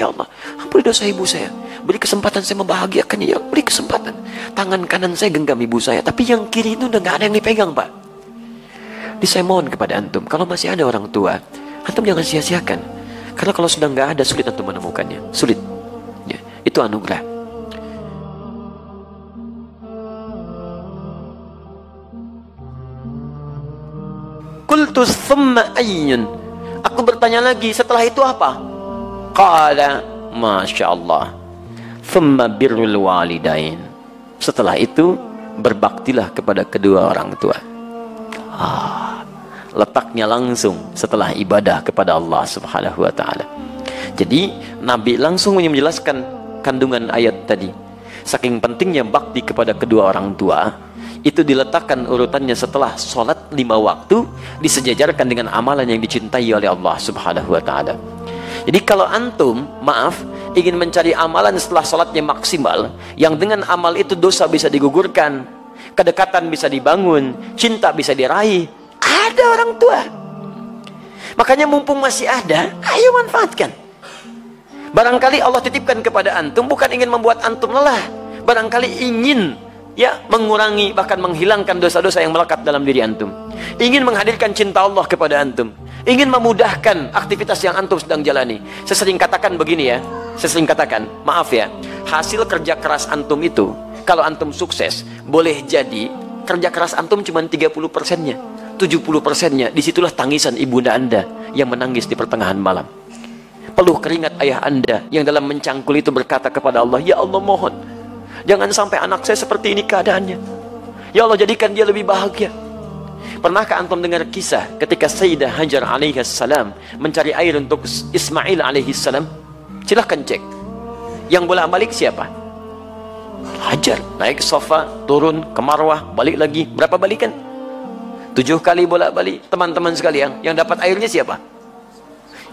Ya Allah, ampuni dosa ibu saya. Beri kesempatan saya membahagiakan ya. Beri kesempatan. Tangan kanan saya genggam ibu saya, tapi yang kiri itu udah gak ada yang dipegang, Pak. Jadi saya mohon kepada antum, kalau masih ada orang tua, antum jangan sia-siakan. Karena kalau sudah gak ada, sulit antum menemukannya. Sulit. Ya, itu anugerah. Qultu thumma ayyun. Aku bertanya lagi, setelah itu apa? Qala, Masya Allah, thumma birrul walidain. Setelah itu, berbaktilah kepada kedua orang tua. Letaknya langsung setelah ibadah kepada Allah Subhanahu wa ta'ala. Jadi, Nabi langsung menjelaskan kandungan ayat tadi. Saking pentingnya bakti kepada kedua orang tua, itu diletakkan urutannya setelah sholat 5 waktu, disejajarkan dengan amalan yang dicintai oleh Allah Subhanahu wa ta'ala. Jadi kalau antum, maaf, ingin mencari amalan setelah sholatnya maksimal, yang dengan amal itu dosa bisa digugurkan, kedekatan bisa dibangun, cinta bisa diraih, ada orang tua. Makanya mumpung masih ada, ayo manfaatkan. Barangkali Allah titipkan kepada antum bukan ingin membuat antum lelah, barangkali ingin mengurangi, bahkan menghilangkan dosa-dosa yang melekat dalam diri antum. Ingin menghadirkan cinta Allah kepada antum, ingin memudahkan aktivitas yang antum sedang jalani. Saya sering katakan begini ya, saya sering katakan, maaf ya, hasil kerja keras antum itu, kalau antum sukses, boleh jadi kerja keras antum cuma 30%-nya, 70%-nya, disitulah tangisan ibunda anda yang menangis di pertengahan malam. Peluh keringat ayah anda yang dalam mencangkul itu berkata kepada Allah, ya Allah mohon, jangan sampai anak saya seperti ini keadaannya. Ya Allah, jadikan dia lebih bahagia. Pernahkah antum dengar kisah ketika Sayyidah Hajar alaihissalam mencari air untuk Ismail alaihissalam? Silahkan cek. Yang bolak-balik siapa? Hajar. Naik sofa, turun ke Marwah, balik lagi. Berapa balikan? 7 kali bolak-balik. Teman-teman sekalian, yang dapat airnya siapa?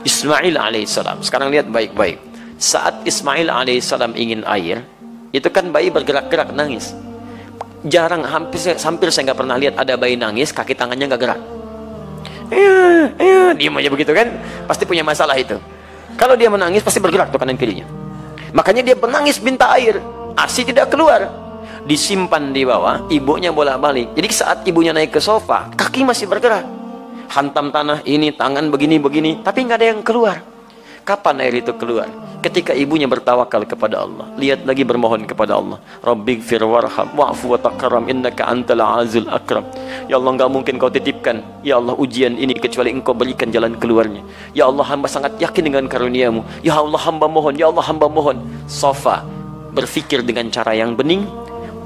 Ismail alaihissalam. Sekarang lihat baik-baik. Saat Ismail alaihissalam ingin air, itu kan bayi bergerak-gerak nangis. Jarang, hampir saya nggak pernah lihat ada bayi nangis kaki tangannya nggak gerak. Diam aja begitu kan, pasti punya masalah itu. Kalau dia menangis pasti bergerak tuh kanan kirinya. Makanya dia menangis minta air, ASI tidak keluar, disimpan di bawah, ibunya bolak-balik. Jadi saat ibunya naik ke sofa, kaki masih bergerak, hantam tanah ini, tangan begini-begini, tapi nggak ada yang keluar. Kapan air itu keluar? Ketika ibunya bertawakal kepada Allah, lihat lagi bermohon kepada Allah, Rabbighfir warham wa'fu wa takaram innaka antal azul akram. Ya Allah, enggak mungkin kau titipkan ya Allah ujian ini kecuali engkau berikan jalan keluarnya. Ya Allah, hamba sangat yakin dengan karuniamu. Ya Allah, hamba mohon. Ya Allah, hamba mohon. Sofa berpikir dengan cara yang bening,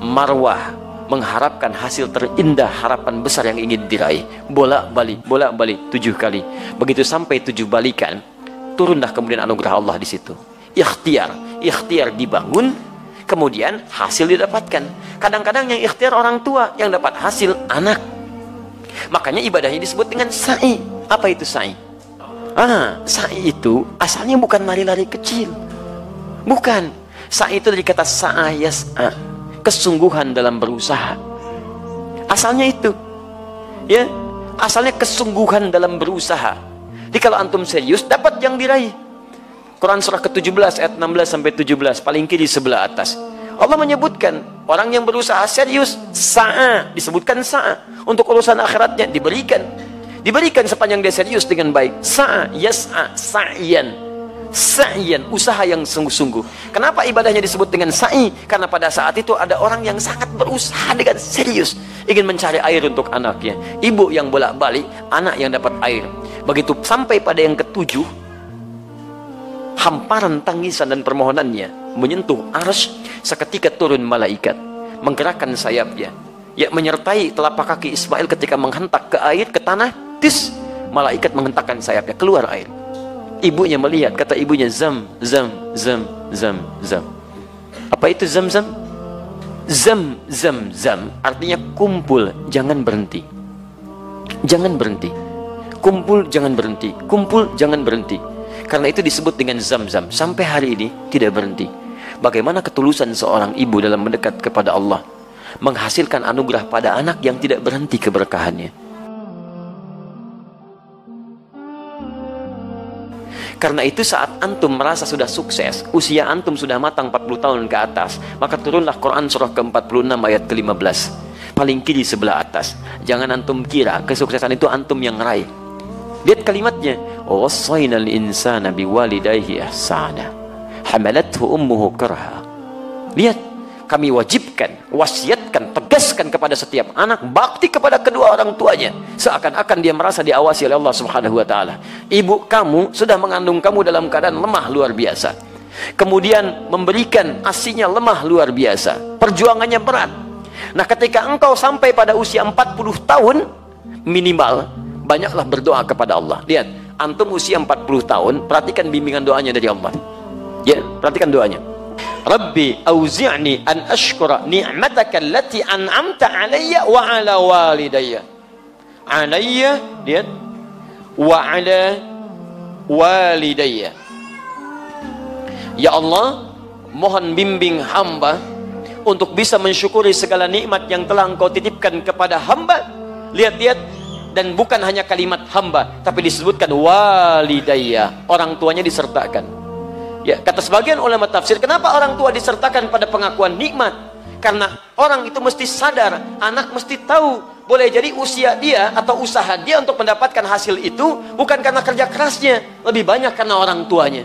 Marwah mengharapkan hasil terindah, harapan besar yang ingin diraih. Bolak-balik 7 kali. Begitu sampai 7 balikan, turunlah kemudian anugerah Allah di situ. Ikhtiar dibangun, kemudian hasil didapatkan. Kadang-kadang yang ikhtiar orang tua, yang dapat hasil anak. Makanya ibadahnya disebut dengan sa'i. Apa itu sa'i? Sa'i itu asalnya bukan lari-lari kecil. Bukan. Sa'i itu dari kata sa'a yas'a, kesungguhan dalam berusaha. Asalnya itu. Ya, asalnya kesungguhan dalam berusaha. Jadi kalau antum serius, dapat yang diraih. Quran surah ke-17 ayat 16 sampai 17, paling kiri sebelah atas. Allah menyebutkan orang yang berusaha serius, sa'a, disebutkan sa'a. Untuk urusan akhiratnya diberikan sepanjang dia serius dengan baik. Sa'a, yas'a, sa'yan, usaha yang sungguh-sungguh. Kenapa ibadahnya disebut dengan sa'i? Karena pada saat itu ada orang yang sangat berusaha dengan serius, ingin mencari air untuk anaknya. Ibu yang bolak-balik, anak yang dapat air. Begitu sampai pada yang ke-7, hamparan tangisan dan permohonannya menyentuh arsy, seketika turun malaikat, menggerakkan sayapnya, menyertai telapak kaki Ismail ketika menghentak ke air, ke tanah. Malaikat menghentakkan sayapnya, keluar air. Ibunya melihat, kata ibunya, zam. Apa itu zam? Zam artinya kumpul, jangan berhenti. Kumpul, jangan berhenti. Karena itu disebut dengan zam-zam. Sampai hari ini tidak berhenti. Bagaimana ketulusan seorang ibu dalam mendekat kepada Allah, menghasilkan anugerah pada anak yang tidak berhenti keberkahannya. Karena itu saat antum merasa sudah sukses, usia antum sudah matang 40 tahun ke atas, maka turunlah Quran surah ke-46 ayat ke-15, paling kiri sebelah atas. Jangan antum kira kesuksesan itu antum yang raih. Lihat kalimatnya, wassaynal insana biwalidayhi ihsana hamalathu ummuhu karha. Lihat, kami wajibkan, wasiatkan, tegaskan kepada setiap anak bakti kepada kedua orang tuanya, seakan-akan dia merasa diawasi oleh Allah Subhanahu wa taala. Ibu kamu sudah mengandung kamu dalam keadaan lemah luar biasa, kemudian memberikan ASINya lemah luar biasa, perjuangannya berat. Nah, ketika engkau sampai pada usia 40 tahun minimal, banyaklah berdoa kepada Allah. Lihat, antum usia 40 tahun, perhatikan bimbingan doanya dari Allah. Ya, perhatikan doanya. Rabbi auzi'ni an ashkura ni'mataka allati an'amta alayya wa ala walidayya. Alayya, lihat, wa ala walidayya. Ya Allah, mohon bimbing hamba untuk bisa mensyukuri segala nikmat yang telah Engkau titipkan kepada hamba. Lihat-lihat, dan bukan hanya kalimat hamba, tapi disebutkan walidayya, orang tuanya disertakan. Ya, kata sebagian ulama tafsir, kenapa orang tua disertakan pada pengakuan nikmat? Karena orang itu mesti sadar, anak mesti tahu, boleh jadi usia dia atau usaha dia untuk mendapatkan hasil itu bukan karena kerja kerasnya, lebih banyak karena orang tuanya.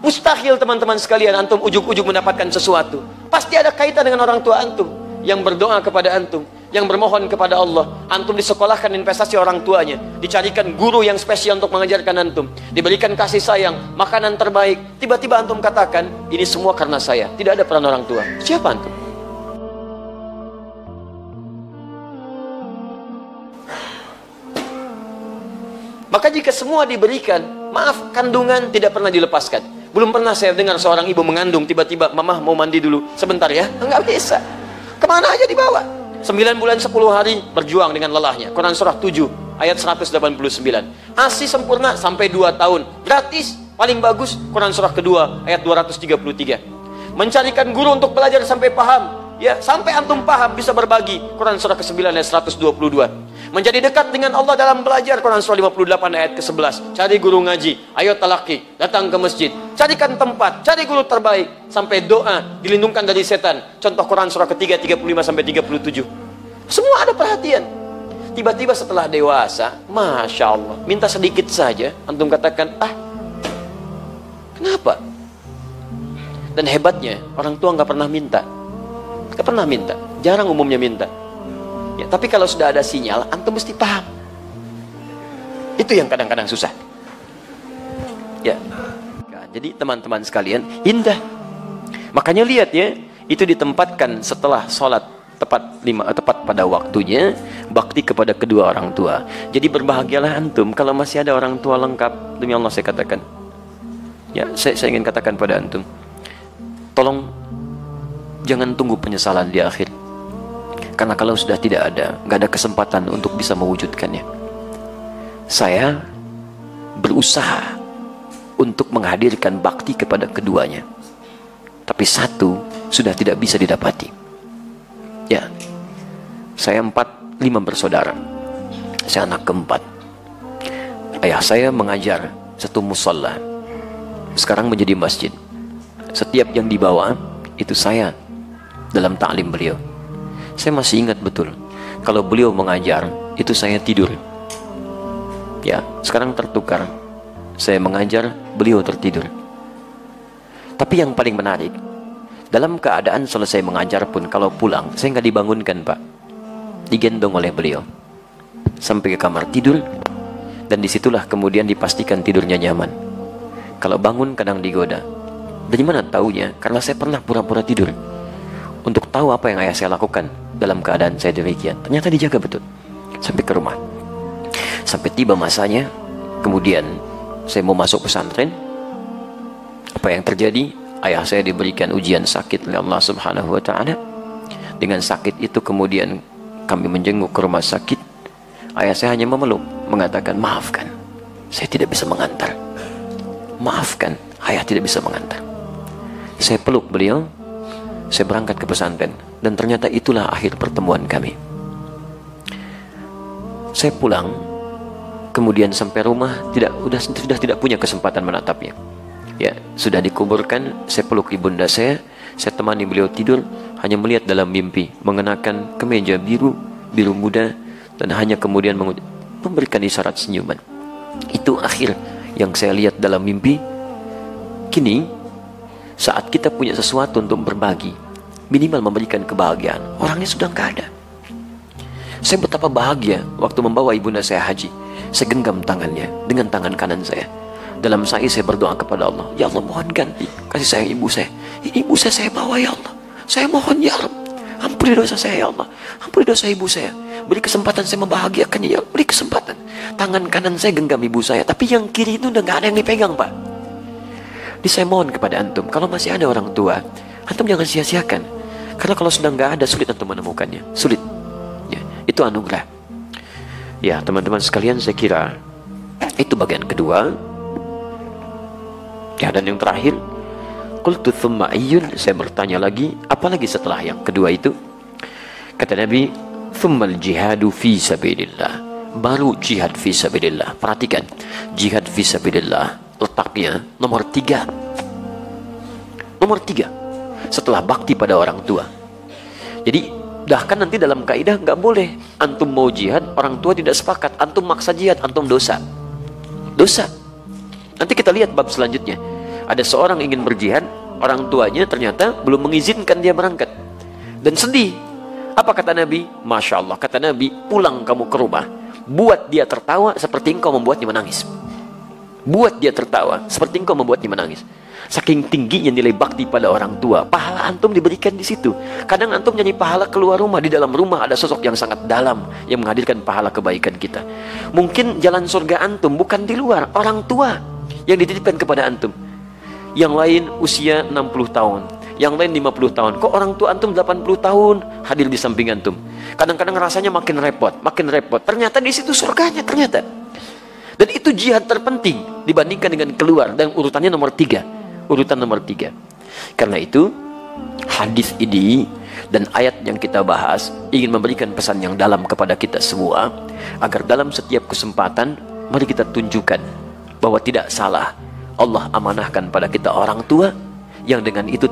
Mustahil teman-teman sekalian antum ujuk-ujuk mendapatkan sesuatu. Pasti ada kaitan dengan orang tua antum yang berdoa kepada antum, yang bermohon kepada Allah. Antum disekolahkan investasi orang tuanya, dicarikan guru yang spesial untuk mengajarkan antum, diberikan kasih sayang, makanan terbaik. Tiba-tiba antum katakan, ini semua karena saya, tidak ada peran orang tua. Siapa antum? Maka jika semua diberikan, maaf, kandungan tidak pernah dilepaskan. Belum pernah saya dengar seorang ibu mengandung, tiba-tiba, mama mau mandi dulu sebentar ya. Enggak bisa. Kemana aja dibawa. 9 bulan 10 hari berjuang dengan lelahnya. Quran surah 7 ayat 189. ASI sempurna sampai 2 tahun gratis, paling bagus Quran surah kedua ayat 233. Mencarikan guru untuk belajar sampai paham, ya, sampai antum paham bisa berbagi, Quran surah ke-9 ayat 122. Menjadi dekat dengan Allah dalam belajar, Quran surah 58 ayat ke-11. Cari guru ngaji, ayo talaki, datang ke masjid, carikan tempat, cari guru terbaik, sampai doa, dilindungkan dari setan. Contoh Quran surah ketiga 35 sampai 37. Semua ada perhatian. Tiba-tiba setelah dewasa, Masya Allah, minta sedikit saja, antum katakan, kenapa? Dan hebatnya, orang tua nggak pernah minta. Nggak pernah minta, jarang umumnya minta. Ya, tapi kalau sudah ada sinyal, antum mesti paham. Itu yang kadang-kadang susah. Ya, jadi teman-teman sekalian, indah. Makanya lihat ya, itu ditempatkan setelah sholat tepat pada waktunya, bakti kepada kedua orang tua. Jadi berbahagialah antum kalau masih ada orang tua lengkap. Demi Allah saya katakan. Ya, saya ingin katakan pada antum, tolong jangan tunggu penyesalan di akhir. Karena kalau sudah tidak ada, nggak ada kesempatan untuk bisa mewujudkannya. Saya berusaha untuk menghadirkan bakti kepada keduanya, tapi satu sudah tidak bisa didapati. Ya, saya 5 bersaudara. Saya anak keempat. Ayah saya mengajar satu musalla, sekarang menjadi masjid. Setiap yang dibawa itu saya dalam ta'lim beliau. Saya masih ingat betul, kalau beliau mengajar, itu saya tidur. Ya, sekarang tertukar. Saya mengajar, beliau tertidur. Tapi yang paling menarik, dalam keadaan selesai mengajar pun, kalau pulang, saya nggak dibangunkan, Pak. Digendong oleh beliau sampai ke kamar tidur, dan disitulah kemudian dipastikan tidurnya nyaman. Kalau bangun kadang digoda. Dari mana taunya? Karena saya pernah pura-pura tidur untuk tahu apa yang ayah saya lakukan dalam keadaan saya demikian. Ternyata dijaga betul sampai ke rumah. Sampai tiba masanya, kemudian saya mau masuk pesantren. Apa yang terjadi? Ayah saya diberikan ujian sakit oleh Allah Subhanahu wa taala. Dengan sakit itu kemudian kami menjenguk ke rumah sakit. Ayah saya hanya memeluk, mengatakan, maafkan, saya tidak bisa mengantar. Maafkan, ayah tidak bisa mengantar. Saya peluk beliau, saya berangkat ke pesantren, dan ternyata itulah akhir pertemuan kami. Saya pulang, kemudian sampai rumah sudah tidak punya kesempatan menatapnya. Ya, sudah dikuburkan, saya peluk ibunda saya temani beliau tidur, hanya melihat dalam mimpi mengenakan kemeja biru muda, dan hanya kemudian memberikan isyarat senyuman. Itu akhir yang saya lihat dalam mimpi. Kini saat kita punya sesuatu untuk berbagi, minimal memberikan kebahagiaan, orangnya sudah nggak ada. Saya betapa bahagia waktu membawa ibunda saya haji. Saya genggam tangannya dengan tangan kanan saya. Dalam sa'i saya berdoa kepada Allah, ya Allah, mohon ganti kasih sayang ibu saya. Ini ibu saya bawa, ya Allah. Saya mohon, ya Allah, ampuni dosa saya, ya Allah. Ampuni dosa ibu saya. Beri kesempatan saya membahagiakannya, ya Allah. Beri kesempatan. Tangan kanan saya genggam ibu saya, tapi yang kiri itu udah nggak ada yang dipegang, Pak. Jadi saya mohon kepada antum, kalau masih ada orang tua, antum jangan sia-siakan. Karena kalau sudah nggak ada, sulit antum menemukannya. Sulit. Ya, itu anugerah. Ya, teman-teman sekalian, saya kira itu bagian kedua. Ya, dan yang terakhir, qultu thumma ayyun, saya bertanya lagi, apalagi setelah yang kedua itu? Kata Nabi, thummal jihadu fi sabilillah. Baru jihad fi sabilillah. Perhatikan, jihad fi sabilillah letaknya nomor 3. Nomor 3 setelah bakti pada orang tua. Jadi bahkan nanti dalam kaidah nggak boleh antum mau jihad, orang tua tidak sepakat, antum maksa jihad, antum dosa. Nanti kita lihat bab selanjutnya. Ada seorang ingin berjihad, orang tuanya ternyata belum mengizinkan dia berangkat, dan sedih. Apa kata Nabi? Masya Allah, kata Nabi, pulang kamu ke rumah, buat dia tertawa seperti engkau membuatnya menangis. Buat dia tertawa seperti engkau membuatnya menangis. Saking tingginya nilai bakti pada orang tua, pahala antum diberikan di situ. Kadang antum nyanyi pahala keluar rumah, di dalam rumah ada sosok yang sangat dalam yang menghadirkan pahala kebaikan kita. Mungkin jalan surga antum bukan di luar, orang tua yang dititipkan kepada antum. Yang lain usia 60 tahun, yang lain 50 tahun. Kok orang tua antum 80 tahun hadir di samping antum? Kadang-kadang rasanya makin repot. Ternyata di situ surganya ternyata. Dan itu jihad terpenting dibandingkan dengan keluar, dan urutannya nomor 3. Urutan nomor 3. Karena itu hadis ini dan ayat yang kita bahas ingin memberikan pesan yang dalam kepada kita semua, agar dalam setiap kesempatan mari kita tunjukkan bahwa tidak salah Allah amanahkan pada kita orang tua, yang dengan itu